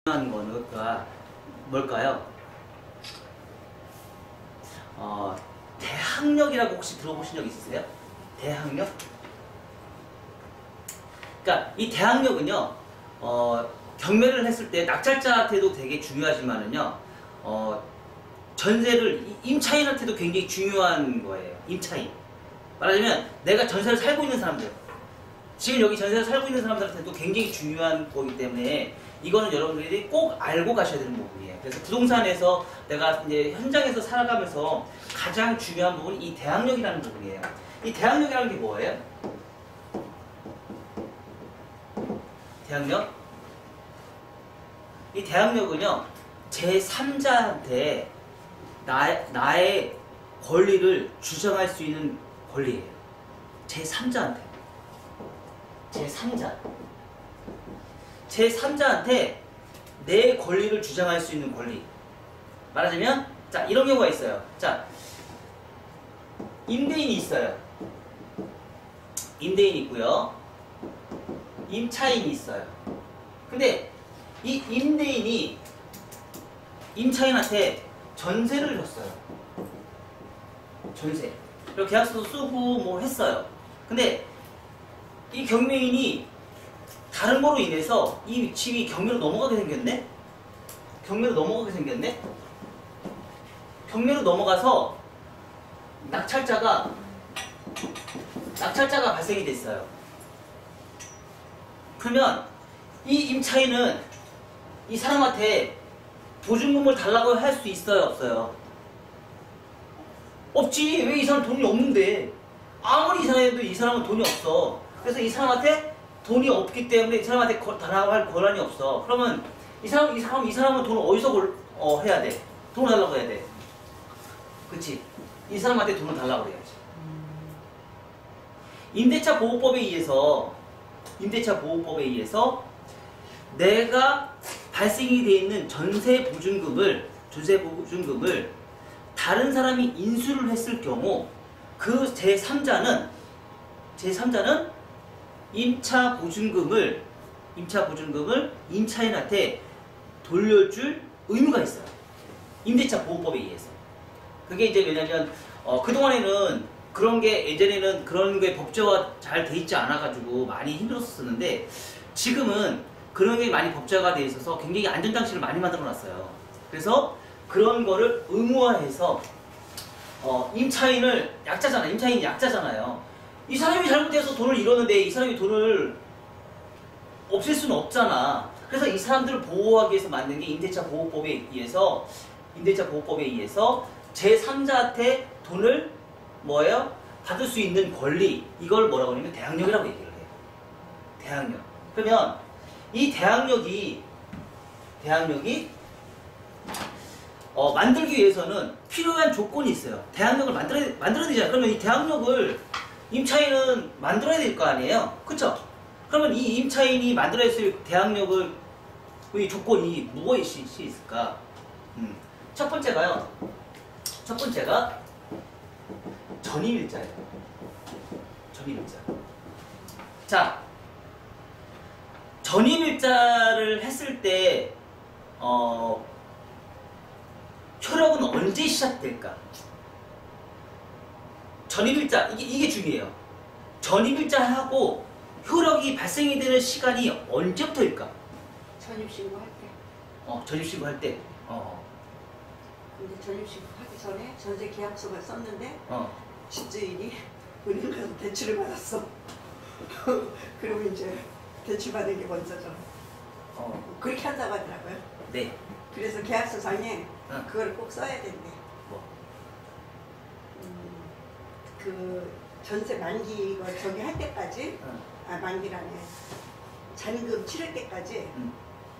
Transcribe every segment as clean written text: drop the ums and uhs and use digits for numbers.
중요한 거는 뭘까요? 대항력이라고 혹시 들어보신 적 있으세요? 대항력? 그러니까 이 대항력은요, 경매를 했을 때 낙찰자한테도 되게 중요하지만은요, 전세를 임차인한테도 굉장히 중요한 거예요. 임차인. 말하자면 내가 전세를 살고 있는 사람들, 지금 여기 전세를 살고 있는 사람들한테도 굉장히 중요한 거기 때문에 이거는 여러분들이 꼭 알고 가셔야 되는 부분이에요. 그래서 부동산에서 내가 이제 현장에서 살아가면서 가장 중요한 부분이 이 대항력이라는 부분이에요. 이 대항력이라는 게 뭐예요? 대항력? 이 대항력은요, 제3자한테 나의 권리를 주장할 수 있는 권리예요. 제3자한테. 제3자한테 내 권리를 주장할 수 있는 권리. 말하자면, 자, 이런 경우가 있어요. 자, 임대인이 있어요. 임대인이 있고요. 임차인이 있어요. 근데 이 임대인이 임차인한테 전세를 줬어요. 전세. 그리고 계약서도 쓰고 뭐 했어요. 근데 이 경매인이 다른 거로 인해서 이 집이 경매로 넘어가게 생겼네? 경매로 넘어가서 낙찰자가 발생이 됐어요. 그러면 이 임차인은 이 사람한테 보증금을 달라고 할 수 있어요, 없어요? 없지. 왜? 이 사람 돈이 없는데. 아무리 이상해도 이 사람은 돈이 없어. 그래서 이 사람한테 돈이 없기 때문에 이 사람한테 달라고 할 권한이 없어. 그러면 이 사람은 돈을 어디서 해야 돼? 돈을 달라고 해야 돼. 그치? 이 사람한테 돈을 달라고 해야지. 임대차 보호법에 의해서 내가 발생이 되어 있는 전세 보증금을 다른 사람이 인수를 했을 경우 그 제3자는 임차 보증금을 임차인한테 돌려줄 의무가 있어요. 임대차 보호법에 의해서. 그게 이제 왜냐면 그동안에는 그런 게 예전에는 그런 게 법제화 잘 돼 있지 않아가지고 많이 힘들었었는데 지금은 그런 게 많이 법제화가 돼 있어서 굉장히 안전장치를 많이 만들어 놨어요. 그래서 그런 거를 의무화해서 임차인이 약자잖아요. 이 사람이 잘못해서 돈을 잃었는데 이 사람이 돈을 없앨 수는 없잖아. 그래서 이 사람들을 보호하기 위해서 만든 게 임대차 보호법에 의해서 제3자한테 돈을 받을 수 있는 권리, 이걸 뭐라고 하냐면 대항력이라고 얘기를 해요. 대항력. 그러면 이 대항력이 만들기 위해서는 필요한 조건이 있어요. 대항력을 만들어야 되잖아요. 그러면 이 대항력을 임차인은 만들어야 될 거 아니에요? 그쵸? 그러면 이 임차인이 만들어야 될 대항력의 조건이 무엇이 있을까? 첫 번째가 전입일자예요. 전입일자. 자, 전입일자를 했을 때 효력은 언제 시작될까? 전입일자, 이게 중요해요. 전입일자하고 효력이 발생이 되는 시간이 언제부터일까? 전입신고할 때. 전입신고할 때. 근데 전입신고하기 전에 전세 계약서를 썼는데 집주인이 은행 가서 대출을 받았어. 그러면 이제 대출 받은 게 먼저죠. 그렇게 한다고 하더라고요. 네. 그래서 계약서상에 그걸 꼭 써야 된대. 뭐? 그 전세 만기 이거 저기 할 때까지 만기라네. 잔금 치를 때까지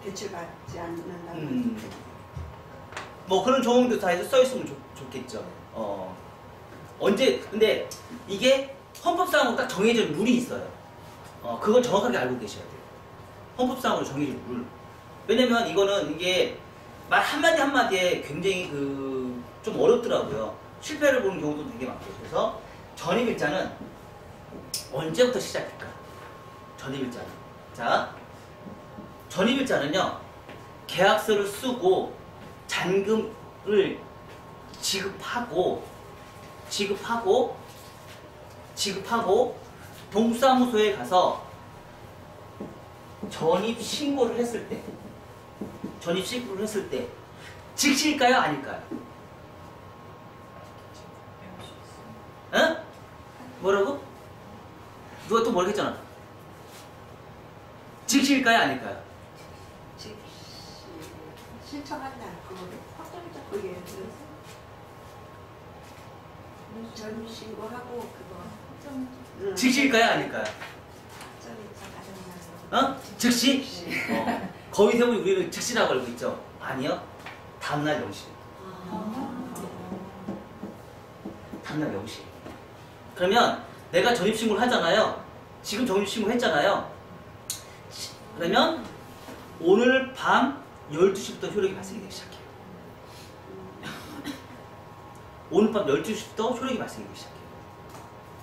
대출 받지 않는다고. 뭐 그런 조항도 다 해서 써 있으면 좋겠죠. 근데 이게 헌법상으로 딱 정해진 룰이 있어요. 그걸 정확하게 알고 계셔야 돼요. 헌법상으로 정해진 룰. 왜냐면 이게 말 한마디에 굉장히 좀 어렵더라고요. 실패를 보는 경우도 되게 많고. 그래서 전입일자는 언제부터 시작할까? 전입일자는. 자, 전입일자는요, 계약서를 쓰고 잔금을 지급하고 동사무소에 가서 전입 신고를 했을 때 즉시일까요? 아닐까요? 응? 뭐라고? 누가 또 모르겠잖아. 즉시일까요? 아닐까요? 즉시 신청한 날 그거 확정일자 그게 예를 들어서 전신고하고 그거 즉시일까요? 아닐까요? 확정일자 가는 날 즉시? 거의 대부분 우리는 즉시라고 알고 있죠? 아니요. 다음날 0시. 다음날 0시. 그러면 내가 전입신고를 하잖아요. 지금 전입신고 했잖아요. 그러면 오늘 밤 12시부터 효력이 발생이 되기 시작해요. 오늘 밤 12시부터 효력이 발생이 되기 시작해요.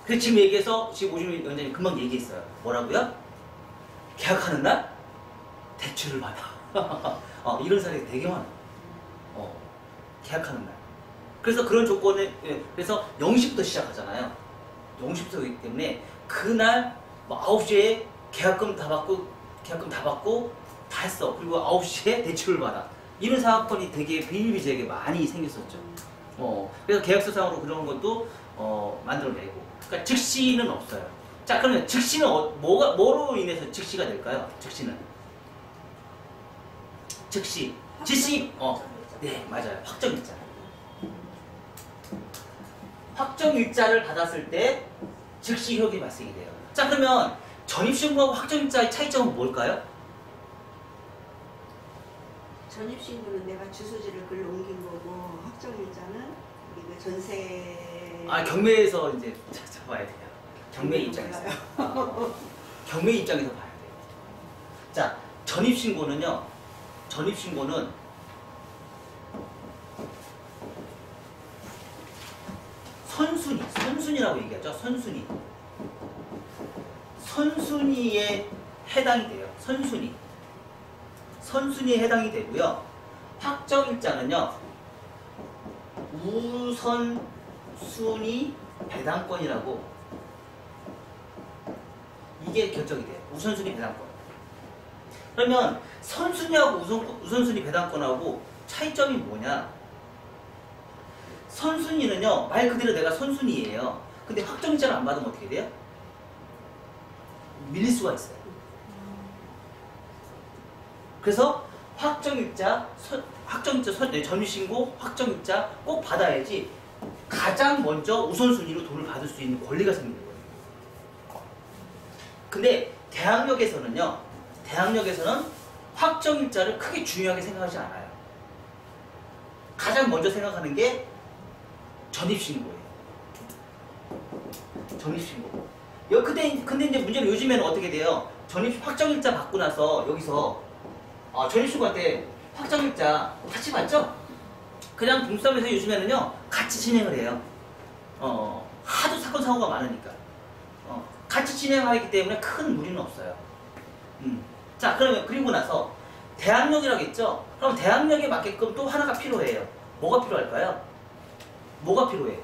그래서 지금 얘기해서 지금 오준희 원장님 금방 얘기했어요. 뭐라고요? 계약하는 날 대출을 받아. 이런 사례가 되게 많아. 계약하는 날. 그래서 그런 조건에 그래서 0시부터 시작하잖아요. 0시부터이기 때문에 그날 뭐 9시에 계약금 다 받고 다 했어. 그리고 9시에 대출을 받아. 이런 사건이 되게 비일비재하게 많이 생겼었죠. 그래서 계약서상으로 그런 것도 만들어내고. 그러니까 즉시는 없어요. 자, 그러면 즉시는 뭐로 인해서 즉시가 될까요? 즉시는 즉시 네, 맞아요. 확정일자. 확정일자를 받았을 때 즉시 효력이 발생이 돼요. 자, 그러면 전입신고하고 확정일자의 차이점은 뭘까요? 전입신고는 내가 주소지를 글로 옮긴 거고 확정일자는 우리 그 전세 경매에서 이제 찾아봐야 돼요. 경매 입장에서. 경매 입장에서 봐야 돼요. 자, 전입신고는 선순위라고 얘기하죠. 선순위에 해당이 돼요. 선순위에 해당이 되고요. 확정일자는요, 우선순위 배당권이라고 이게 결정이 돼요. 우선순위 배당권. 그러면 선순위하고 우선순위 배당권하고 차이점이 뭐냐? 선순위는요, 말 그대로 내가 선순위예요. 근데 확정일자를 안 받으면 어떻게 돼요? 밀릴 수가 있어요. 그래서 확정일자, 전입신고, 확정일자 꼭 받아야지 가장 먼저 우선순위로 돈을 받을 수 있는 권리가 생기는 거예요. 근데 대학력에서는 확정일자를 크게 중요하게 생각하지 않아요. 가장 먼저 생각하는 게 전입신고예요. 전입신고. 근데 이제 문제는 요즘에는 어떻게 돼요? 확정일자 받고 나서 여기서 전입신고할 때 확정일자 같이 받죠? 그냥 동사무소에서 요즘에는요 같이 진행을 해요. 하도 사건 사고가 많으니까 같이 진행하기 때문에 큰 무리는 없어요. 자, 그러면 그리고 나서 대항력이라고 했죠? 그럼 대항력에 맞게끔 또 하나가 필요해요. 뭐가 필요할까요? 뭐가 필요해?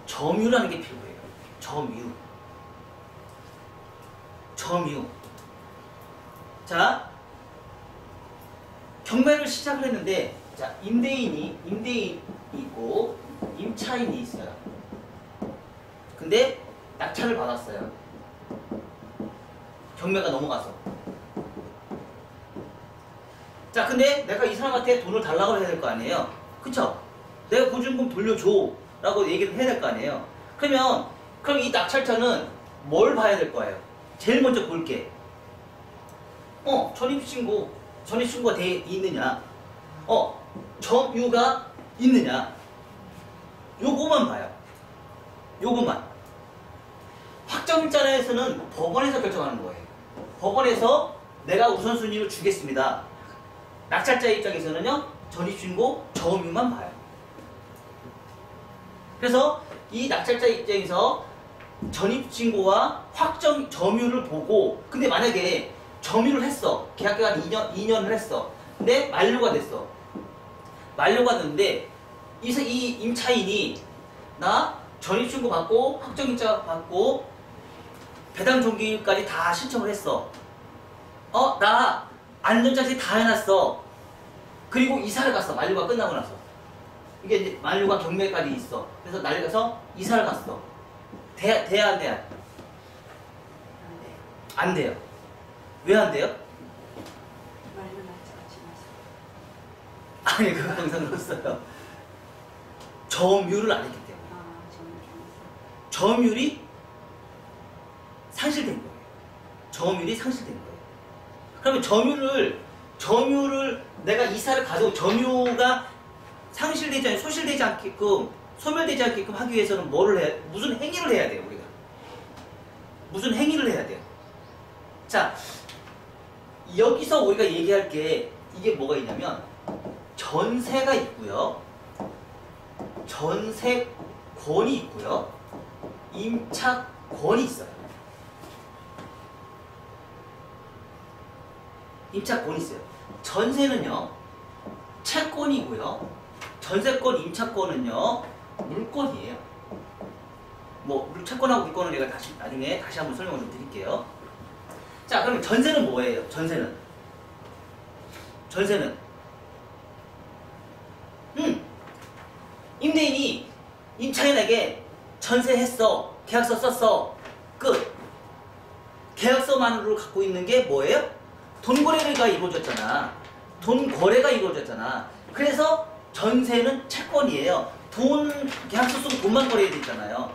점유라는 게 필요해요. 점유. 자, 경매를 시작을 했는데, 자, 임대인이 있고 임차인이 있어요. 근데 낙찰을 받았어요. 경매가 넘어가서. 자, 근데 내가 이 사람한테 돈을 달라고 해야 될 거 아니에요? 그쵸? 내가 보증금 돌려줘 라고 얘기를 해야 될 거 아니에요? 그럼 이 낙찰자는 뭘 봐야 될 거예요? 제일 먼저 볼게. 전입신고가 돼 있느냐? 점유가 있느냐? 요거만 봐요. 요것만. 확정일자에서는 법원에서 결정하는 거예요. 법원에서 내가 우선순위를 주겠습니다. 낙찰자 입장에서는요, 전입신고, 점유만 봐요. 그래서 이 낙찰자 입장에서 전입신고와 확정 점유를 보고, 근데 만약에 점유를 했어. 계약기간 2년을 했어. 근데 만료가 됐어. 만료가 됐는데 이 임차인이 나 전입신고 받고 확정일자 받고 배당 종기까지 다 신청을 했어. 나 안전장치 다 해놨어. 그리고 이사를 갔어. 만료가 끝나고 나서. 이게 이제 만료가 경매까지 있어. 그래서 날려서 이사를 갔어. 돼야 안 돼야? 안 돼. 안 돼요. 왜 안 돼요? 말로 날짜가 지나서. 아니 그거 항상 그렇어요. 점유를 안 했기 때문에. 점유율이 상실된 거예요. 점유율이 상실된 거예요. 그러면 점유를 내가 이사를 가지고 점유가 상실되지 않고 소실되지 않게끔 소멸되지 않게끔 하기 위해서는 무슨 행위를 해야 돼요, 우리가. 무슨 행위를 해야 돼요. 자, 여기서 우리가 얘기할 게 이게 뭐가 있냐면 전세가 있고요. 전세권이 있고요. 임차권이 있어요. 임차권이 있어요. 전세는요, 채권이고요. 전세권, 임차권은요, 물권이에요. 뭐, 채권하고 물권은 제가 나중에 다시 한번 설명을 좀 드릴게요. 자, 그러면 전세는 뭐예요? 전세는 임대인이 임차인에게 전세했어. 계약서 썼어. 끝. 계약서만으로 갖고 있는 게 뭐예요? 돈 거래가 이루어졌잖아. 돈 거래가 이루어졌잖아. 그래서 전세는 채권이에요. 계약서 쓰고 돈만 거래해야 되잖아요.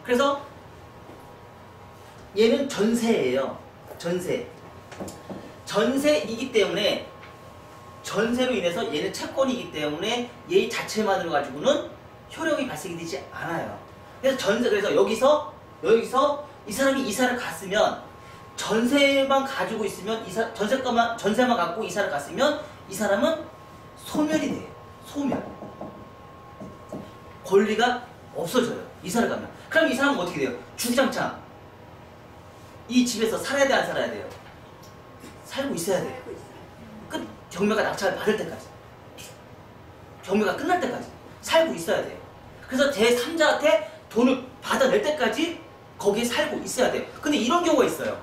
그래서 얘는 전세예요. 전세이기 때문에 전세로 인해서 얘는 채권이기 때문에 얘 자체만으로 가지고는 효력이 발생이 되지 않아요. 그래서 여기서 이 사람이 이사를 갔으면 전세만 가지고 있으면 전세만 갖고 이사를 갔으면 이 사람은 소멸이 돼요. 소멸. 권리가 없어져요. 이사를 가면. 그럼 이 사람은 어떻게 돼요? 주구장창 이 집에서 살아야 돼, 안 살아야 돼요? 살고 있어야 돼요. 살고 있어요. 끝. 경매가 낙찰을 받을 때까지. 경매가 끝날 때까지 살고 있어야 돼요. 그래서 제3자한테 돈을 받아낼 때까지 거기에 살고 있어야 돼요. 근데 이런 경우가 있어요.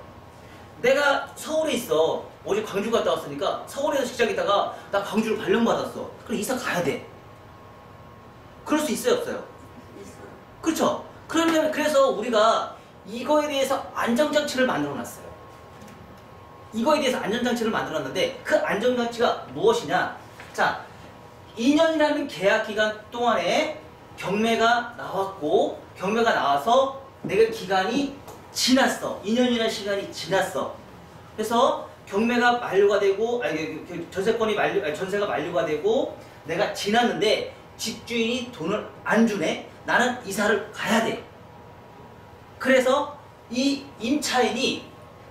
내가 서울에 있어. 어제 광주 갔다 왔으니까 서울에서 직장했다가 나 광주로 발령받았어. 그럼 이사 가야 돼. 그럴 수 있어요, 없어요? 있어요. 그렇죠? 그래서 우리가 이거에 대해서 안전장치를 만들어놨어요. 이거에 대해서 안전장치를 만들었는데 그 안전장치가 무엇이냐? 자, 2년이라는 계약기간 동안에 경매가 나왔고 경매가 나와서 내가 기간이 지났어. 2년이라는 시간이 지났어. 그래서 경매가 만료가 되고 전세가 만료가 되고 내가 지났는데 집주인이 돈을 안 주네. 나는 이사를 가야 돼. 그래서 이 임차인이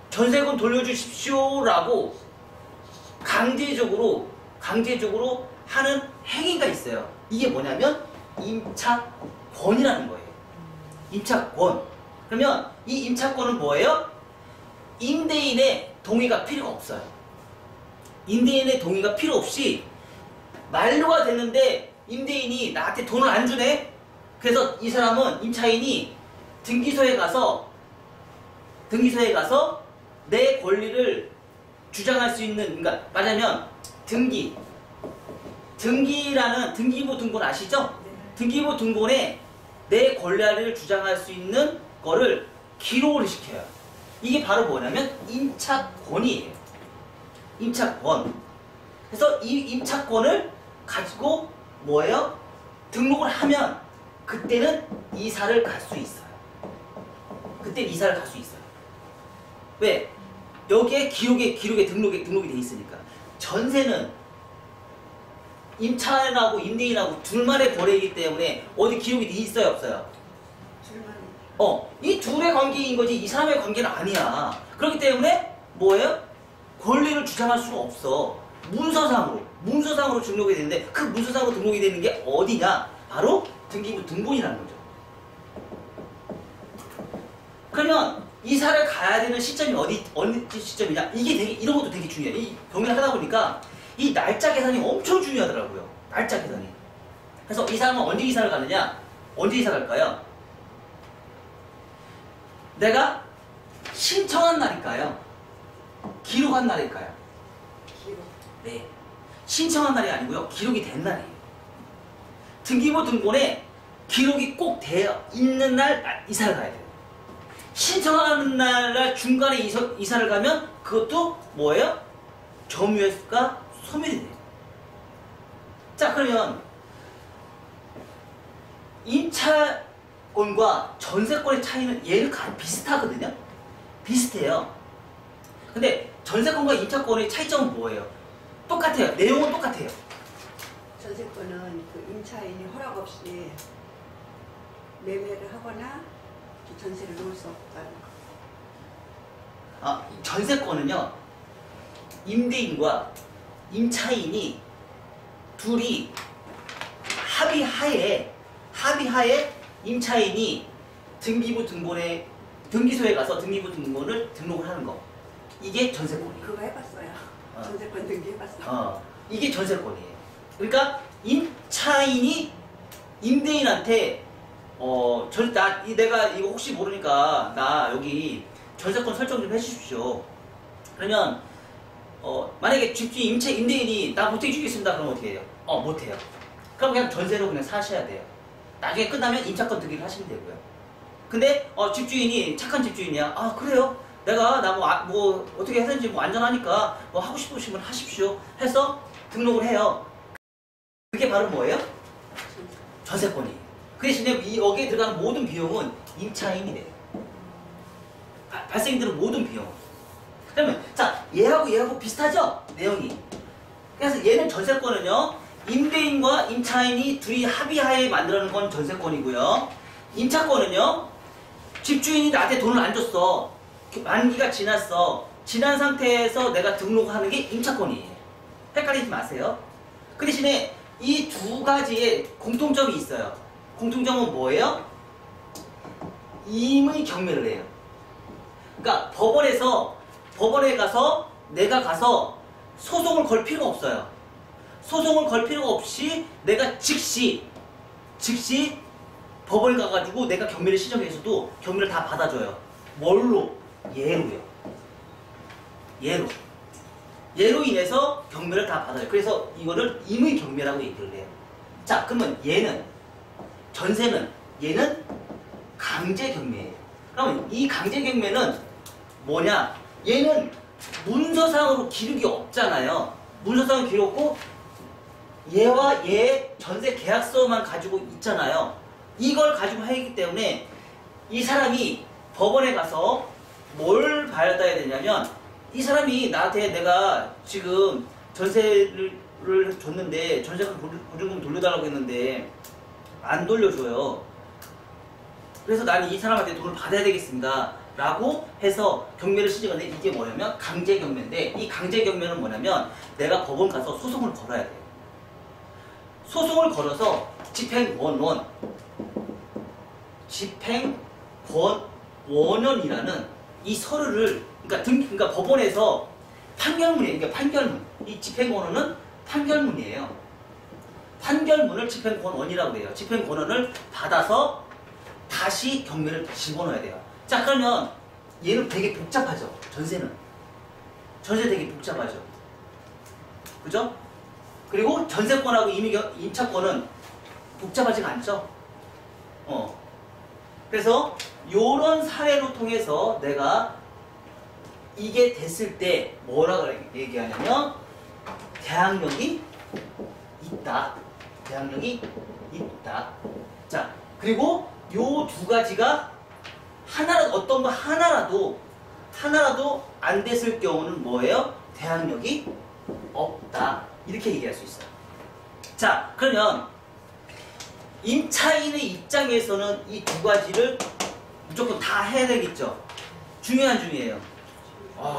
전세금 돌려주십시오라고 강제적으로 하는 행위가 있어요. 이게 뭐냐면 임차권이라는 거예요. 임차권. 그러면 이 임차권은 뭐예요? 임대인의 동의가 필요가 없어요. 임대인의 동의가 필요 없이 만료가 됐는데 임대인이 나한테 돈을 안 주네? 그래서 이 사람은 임차인이 등기소에 가서 내 권리를 주장할 수 있는, 그러니까 말하자면 등기부 등본 아시죠? 네. 등기부 등본에 내 권리를 주장할 수 있는 거를 기록을 시켜요. 이게 바로 뭐냐면 임차권이에요. 임차권. 그래서 이 임차권을 가지고 뭐예요? 등록을 하면 그때는 이사를 갈 수 있어요. 왜? 여기에 기록에 등록이 돼 있으니까. 전세는 임차인하고 임대인하고 둘만의 거래이기 때문에 어디 기록이 돼 있어요, 없어요? 둘만. 이 둘의 관계인 거지 이 사람의 관계는 아니야. 그렇기 때문에 뭐예요? 권리를 주장할 수가 없어. 문서상으로 등록이 되는데 그 문서상으로 등록이 되는 게 어디냐? 바로 등기부 등본이라는 거죠. 그러면 이사를 가야 되는 시점이 어느 시점이냐? 이게 되게, 이런 것도 되게 중요해요. 이 경매를 하다 보니까 이 날짜 계산이 엄청 중요하더라고요. 날짜 계산이. 그래서 이 사람은 언제 이사를 가느냐? 언제 이사 갈까요? 내가 신청한 날일까요? 기록한 날일까요? 기록. 네. 신청한 날이 아니고요. 기록이 된 날이에요. 등기부 등본에 기록이 꼭 되어 있는 날 이사를 가야 돼요. 신청하는 날 중간에 이사를 가면 그것도 뭐예요? 점유가 소멸이 돼요. 자, 그러면 임차권과 전세권의 차이는 얘는 비슷하거든요. 비슷해요. 근데 전세권과 임차권의 차이점은 뭐예요? 똑같아요. 내용은 똑같아요. 전세권은 그 임차인이 허락 없이 매매를 하거나 전세를 놓을 수 없다는 거. 전세권은요, 임대인과 임차인이 둘이 합의하에 임차인이 등기소에 가서 등기부 등본을 등록을 하는 거. 이게 전세권이에요. 그거 해봤어요. 전세권 등기해봤어. 이게 전세권이에요. 그러니까 임차인이 임대인한테 내가 이거 혹시 모르니까 나 여기 전세권 설정 좀 해주십시오. 그러면 만약에 집주인 임대인이 나 못해 주겠습니다. 그럼 어떻게 해요? 못해요. 그럼 그냥 전세로 그냥 사셔야 돼요. 나중에 끝나면 임차권 등기를 하시면 되고요. 근데 집주인이 착한 집주인이야. 그래요. 내가 나 뭐 어떻게 하든지 뭐 안전하니까 뭐 하고 싶으시면 하십시오. 해서 등록을 해요. 그게 바로 뭐예요? 전세권이에요. 그 대신에 여기에 들어가는 모든 비용은 임차인이 돼요. 발생되는 모든 비용. 그러면 자, 얘하고 비슷하죠? 내용이. 그래서 얘는 전세권은요, 임대인과 임차인이 둘이 합의하에 만들어낸 건 전세권이고요. 임차권은요, 집주인이 나한테 돈을 안 줬어. 만기가 지났어. 지난 상태에서 내가 등록하는 게 임차권이에요. 헷갈리지 마세요. 그 대신에 이 두 가지의 공통점이 있어요. 공통점은 뭐예요? 임의 경매를 해요. 그러니까 법원에 가서 내가 가서 소송을 걸 필요가 없어요. 소송을 걸 필요가 없이 내가 즉시 법원에 가가지고 내가 경매를 신청해서도 경매를 다 받아줘요. 뭘로? 예로 인해서 경매를 다 받아요. 그래서 이거를 임의 경매라고 얘기를 해요. 자, 그러면 전세는 강제 경매예요. 그러면 이 강제 경매는 뭐냐? 얘는 문서상으로 기록이 없잖아요. 문서상으로 기록 없고 얘와 얘 전세 계약서만 가지고 있잖아요. 이걸 가지고 하기 때문에 이 사람이 법원에 가서 뭘 받아야 되냐면, 이 사람이 나한테 내가 지금 전세를 줬는데 전세금 보증금 돌려달라고 했는데 안 돌려줘요. 그래서 나는 이 사람한테 돈을 받아야 되겠습니다 라고 해서 경매를 신청하는데, 이게 뭐냐면 강제 경매인데, 이 강제 경매는 뭐냐면 내가 법원 가서 소송을 걸어야 돼요. 소송을 걸어서 집행권원이라는 이 서류를, 그러니까 법원에서 판결문이에요. 그러니까 판결문. 이 집행권원은 판결문이에요. 판결문을 집행권원이라고 해요. 집행권원을 받아서 다시 경매를 집어넣어야 돼요. 자, 그러면 얘는 되게 복잡하죠. 전세 되게 복잡하죠. 그죠? 그리고 전세권하고 임차권은 복잡하지가 않죠. 그래서 요런 사례로 통해서 내가 이게 됐을 때 뭐라고 얘기하냐면 대항력이 있다. 자, 그리고 요 두 가지가 어떤 거 하나라도 안 됐을 경우는 뭐예요? 대항력이 없다. 이렇게 얘기할 수 있어요. 자, 그러면 임차인의 입장에서는 이 두 가지를 무조건 다 해야 되겠죠. 중요해요.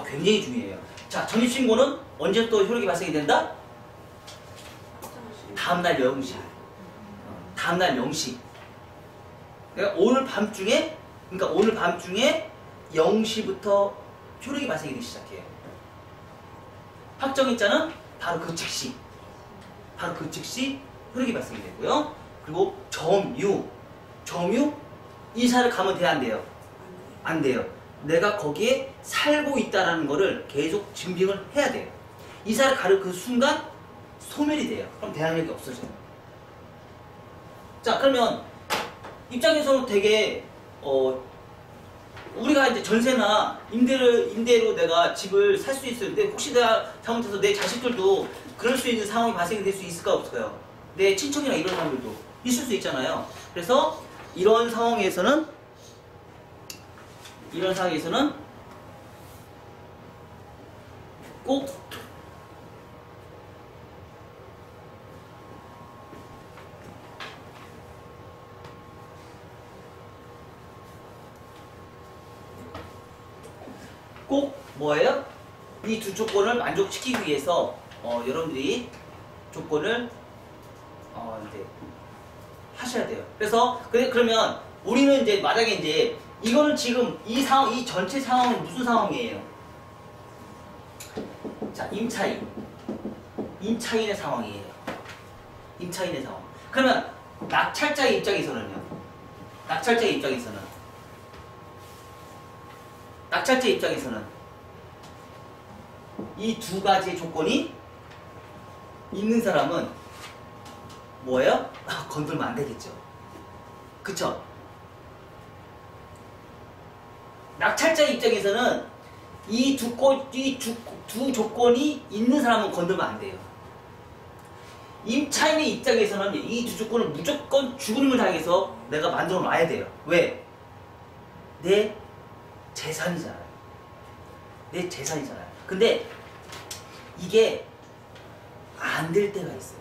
굉장히 중요해요. 자, 전입신고는 언제부터 효력이 발생이 된다? 다음날 0시. 그러니까 오늘 밤중에 0시부터 효력이 발생이 되기 시작해요. 확정일자는 바로 그 즉시 효력이 발생이 되고요. 그리고 점유 이사를 가면 돼야 안 돼요? 안 돼요. 내가 거기에 살고 있다는 거를 계속 증빙을 해야 돼요. 이사를 가는 그 순간 소멸이 돼요. 그럼 대항력이 없어져요. 자, 그러면 입장에서는 되게 우리가 이제 전세나 임대로 내가 집을 살 수 있는데 혹시 내가 잘못해서 내 자식들도 그럴 수 있는 상황이 발생이 될 수 있을까 없을까요? 내 친척이나 이런 사람들도 있을 수 있잖아요. 그래서 이런 상황에서는 꼭 뭐예요? 이 두 조건을 만족시키기 위해서 여러분들이 조건을 이제 하셔야 돼요. 그래서 그러면 우리는 이제 만약에 이제 이거는 지금 이 전체 상황은 무슨 상황이에요? 자, 임차인의 상황이에요. 임차인의 상황. 그러면 낙찰자의 입장에서는 이 두 가지의 조건이 있는 사람은 뭐예요? 건들면 안 되겠죠. 그쵸? 낙찰자의 입장에서는 이 두 조건이 있는 사람은 건들면 안 돼요. 임차인의 입장에서는 이 두 조건을 무조건 죽은 힘을 다해서 내가 만들어 놔야 돼요. 왜? 내 재산이잖아요. 근데 이게 안 될 때가 있어요.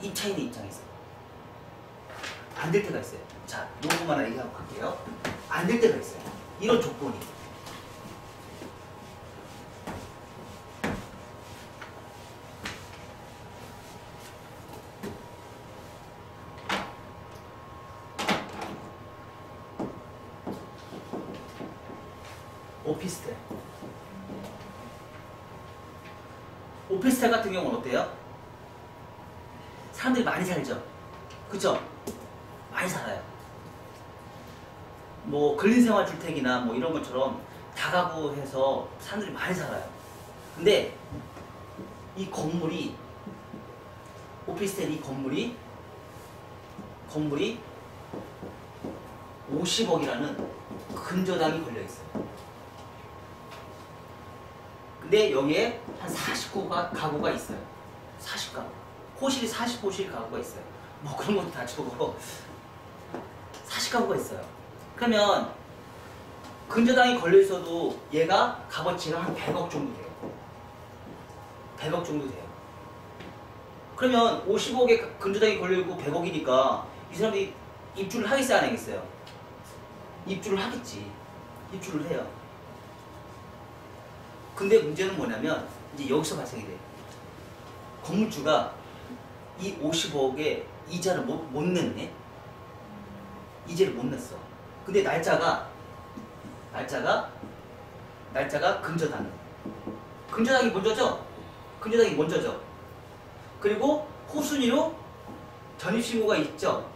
임차인의 입장에서 안 될 때가 있어요. 자, 요것만 얘기하고 갈게요. 안 될 때가 있어요. 이런 조건이. 오피스텔 같은 경우는 어때요? 사람들이 많이 살죠? 그쵸? 많이 살아요. 뭐 근린생활주택이나 뭐 이런 것처럼 다가구해서 사람들이 많이 살아요. 근데 이 건물이 오피스텔 이 건물이 50억이라는 근저당이 걸려있어요. 근데 여기에 한 49가구가 있어요. 40가구. 호실이 40호실 가구가 있어요. 뭐 그런 것도 다 주고 40가구가 있어요. 그러면 근저당이 걸려있어도 얘가 값어치가 한 100억 정도 돼요. 100억 정도 돼요. 그러면 50억에 근저당이 걸려있고 100억이니까 이 사람들이 입주를 하겠어요, 안 하겠어요? 입주를 하겠지. 입주를 해요. 근데 문제는 뭐냐면 이제 여기서 발생이 돼요. 건물주가 이 50억에 이자를 못 냈네. 이자를 못 냈어. 근데 날짜가 근저당. 근저당이 먼저죠. 그리고 후순위로 전입신고가 있죠.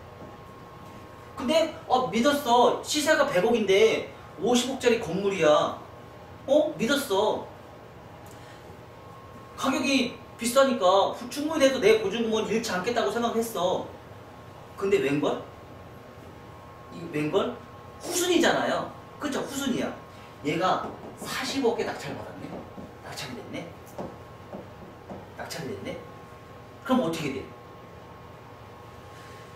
근데 믿었어. 시세가 100억인데 50억짜리 건물이야. 믿었어. 가격이 비싸니까 충분히 해도 내 보증금은 잃지 않겠다고 생각했어. 근데 웬걸? 후순이잖아요. 그쵸? 후순이야. 얘가 40억에 낙찰받았네. 낙찰이 됐네. 그럼 어떻게 돼?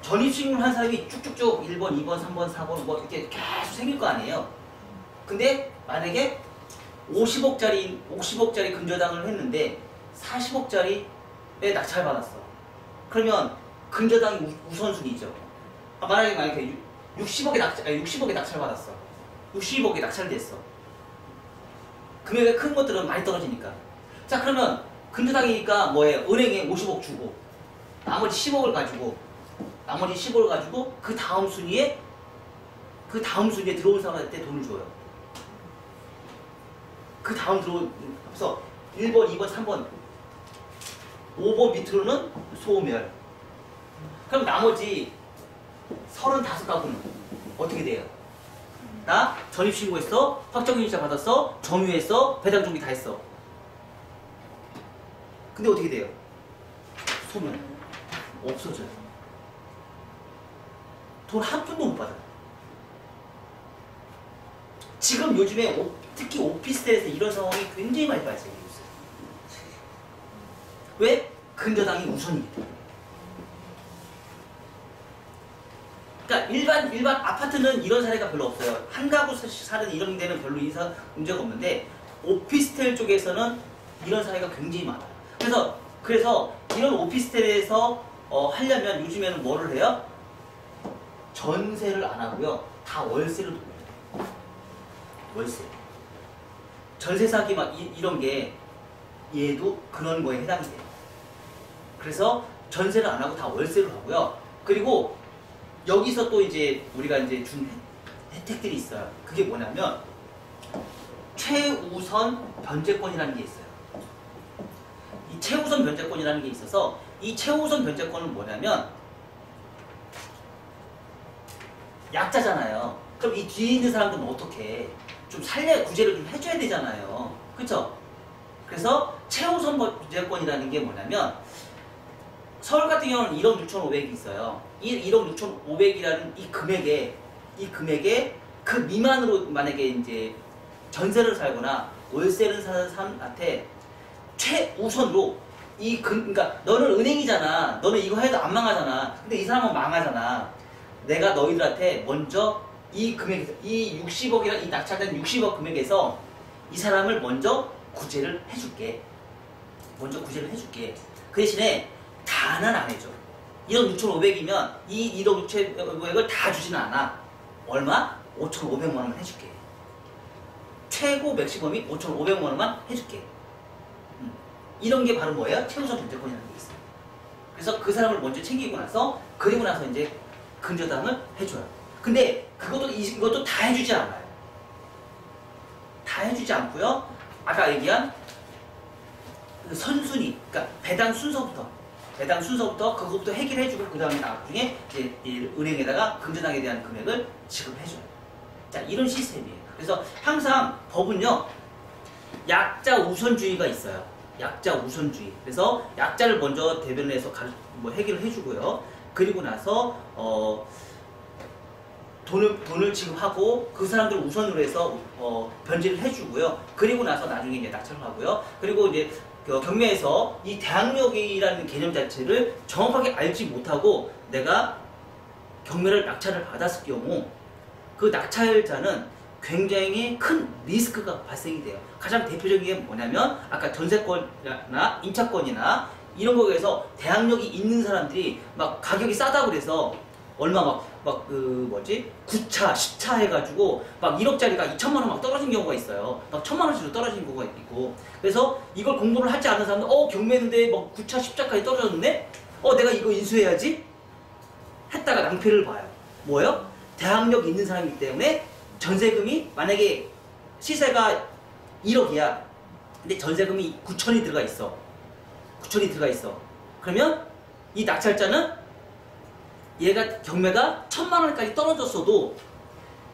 전입신고를 한 사람이 쭉쭉쭉 1번, 2번, 3번, 4번 뭐 이렇게 계속 생길 거 아니에요. 근데 만약에 50억짜리 근저당을 했는데 40억짜리에 낙찰받았어. 그러면 근저당이 우선순위죠. 만약에 60억에 낙찰받았어. 60억에 낙찰됐어. 금액이 큰 것들은 많이 떨어지니까. 자, 그러면 근저당이니까 뭐예요? 은행에 50억 주고 나머지 10억을 가지고 그 다음 순위에 들어온 사람한테 돈을 줘요. 그 다음 들어서 1번, 2번, 3번, 5번 밑으로는 소멸. 그럼 나머지 35가구는 어떻게 돼요? 나 전입신고했어, 확정인자 받았어, 점유했어, 배당종기 다 했어. 근데 어떻게 돼요? 소멸. 없어져요. 돈 한 푼도 못 받아요. 지금 요즘에 특히 오피스텔에서 이런 상황이 굉장히 많이 발생하고 있어요. 왜? 근저당이 우선이기 때문에. 그러니까 일반 아파트는 이런 사례가 별로 없어요. 한 가구 사는 이런 데는 별로 인상 문제가 없는데 오피스텔 쪽에서는 이런 사례가 굉장히 많아요. 그래서 이런 오피스텔에서 하려면 요즘에는 뭐를 해요? 전세를 안 하고요. 다 월세를 돌려요. 월세. 전세 사기 막 이런 게 얘도 그런 거에 해당이 돼요. 그래서 전세를 안 하고 다 월세를 하고요. 그리고 여기서 또 이제 우리가 이제 준 혜택들이 있어요. 그게 뭐냐면 최우선 변제권이라는 게 있어요. 이 최우선 변제권이라는 게 있어서 이 최우선 변제권은 뭐냐면 약자잖아요. 그럼 이 뒤에 있는 사람들은 어떻게 좀 구제를 좀 해줘야 되잖아요. 그쵸? 그래서 최우선 변제권이라는 게 뭐냐면 서울 같은 경우는 1억 6,500이 있어요. 이 1억 6,500이라는 이 금액에 그 미만으로 만약에 이제 전세를 살거나 월세를 사는 사람한테 최우선으로 그러니까 너는 은행이잖아. 너는 이거 해도 안 망하잖아. 근데 이 사람은 망하잖아. 내가 너희들한테 먼저 이 금액에서 이 60억이라는 이 낙찰된 60억 금액에서 이 사람을 먼저 구제를 해줄게. 그 대신에 다는 안 해줘. 1억 6,500이면 이 1억 6,500을 다 주지는 않아. 얼마? 5,500만 원만 해줄게. 최고 맥시멈이 5,500만 원만 해줄게. 이런 게 바로 뭐예요? 최우선 변제권이라는 게 있어요. 그래서 그 사람을 먼저 챙기고 나서 그리고 나서 이제 근저당을 해줘요. 근데 이것도 다 해주지 않아요. 다 해주지 않고요. 아까 얘기한 그 선순위, 그러니까 배당 순서부터 그것부터 해결해주고 그 다음에 나중에 이제 은행에다가 근저당에 대한 금액을 지급해줘요. 자, 이런 시스템이에요. 그래서 항상 법은요, 약자 우선주의가 있어요. 약자 우선주의. 그래서 약자를 먼저 대변해서 해결을 해주고요. 그리고 나서 돈을 지급하고 그 사람들 우선으로 해서 변제를 해주고요. 그리고 나서 나중에 이제 낙찰을 하고요. 그리고 이제 경매에서 이 대항력이라는 개념 자체를 정확하게 알지 못하고 내가 경매를 낙찰을 받았을 경우 그 낙찰자는 굉장히 큰 리스크가 발생이 돼요. 가장 대표적인 게 뭐냐면 아까 전세권이나 임차권이나 이런 거에서 대항력이 있는 사람들이 막 가격이 싸다고 그래서 얼마 그 9차, 10차 해가지고 막 1억짜리가 2천만 원 막 떨어진 경우가 있어요. 막 1천만 원씩도 떨어진 경우가 있고. 그래서 이걸 공부를 하지 않은 사람은 경매했는데 막 9차, 10차까지 떨어졌네? 내가 이거 인수해야지? 했다가 낭패를 봐요. 뭐예요? 대항력이 있는 사람이기 때문에 전세금이 만약에 시세가 1억이야. 근데 전세금이 9천이 들어가 있어. 그러면 이 낙찰자는 얘가 경매가 1,000만 원까지 떨어졌어도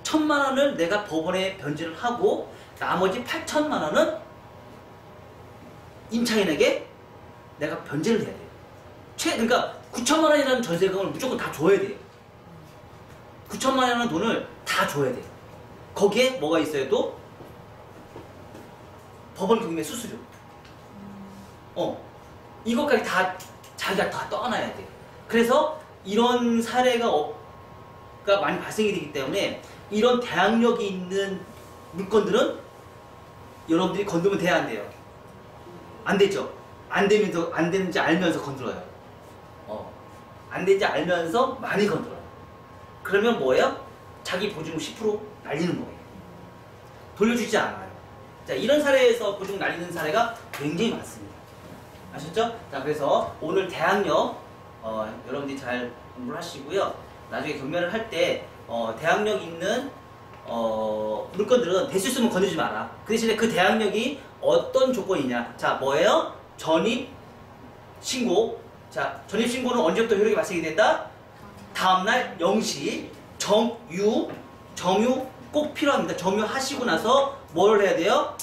1,000만 원을 내가 법원에 변제를 하고 나머지 8천만 원은 임차인에게 내가 변제를 해야 돼요. 그러니까 9천만 원이라는 전세금을 무조건 다 줘야 돼요. 9천만 원이라는 돈을 다 줘야 돼요. 거기에 뭐가 있어요 또? 법원 경매 수수료. 이것까지 다 자기가 다 떠안아야 돼요. 그래서 이런 사례가 많이 발생이 되기 때문에 이런 대항력이 있는 물건들은 여러분들이 건드면 돼야 안 돼요? 안 되죠? 안 되는지 알면서 건드려요. 안 되는지 알면서 많이 건드려요. 그러면 뭐예요? 자기 보증금 10% 날리는 거예요. 돌려주지 않아요. 자, 이런 사례에서 보증금 날리는 사례가 굉장히 많습니다. 아셨죠? 자, 그래서 오늘 대항력 여러분들이 잘 공부를 하시고요. 나중에 경매를 할 때 대항력 있는 물건들은 될 수 있으면 건드리지 마라. 그 대신에 그 대항력이 어떤 조건이냐. 자, 뭐예요? 전입 신고. 자, 전입 신고는 언제부터 효력이 발생이 된다? 다음날 0시. 점유 꼭 필요합니다. 점유하시고 나서 뭘 해야 돼요?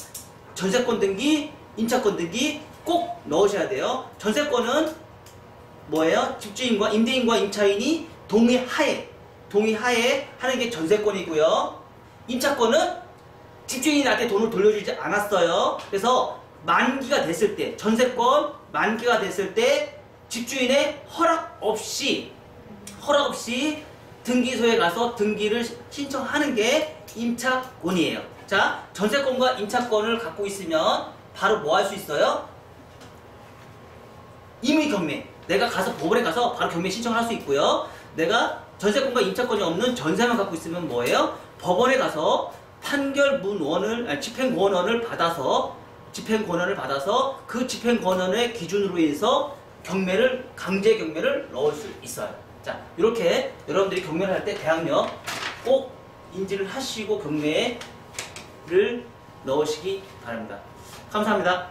전세권 등기, 임차권 등기 꼭 넣으셔야 돼요. 전세권은 뭐예요? 집주인과 임대인과 임차인이 동의하에 하는 게 전세권이고요. 임차권은 집주인이 나한테 돈을 돌려주지 않았어요. 그래서 만기가 됐을 때, 전세권 만기가 됐을 때 집주인의 허락 없이 등기소에 가서 등기를 신청하는 게 임차권이에요. 자, 전세권과 임차권을 갖고 있으면 바로 뭐 할 수 있어요? 임의 경매. 내가 가서 법원에 가서 바로 경매 신청을 할 수 있고요. 내가 전세권과 임차권이 없는 전세만 갖고 있으면 뭐예요? 법원에 가서 집행권원을 받아서 그 집행권원의 기준으로 해서 강제 경매를 넣을 수 있어요. 자, 이렇게 여러분들이 경매를 할 때 대항력 꼭 인지를 하시고 경매를 넣으시기 바랍니다. 감사합니다.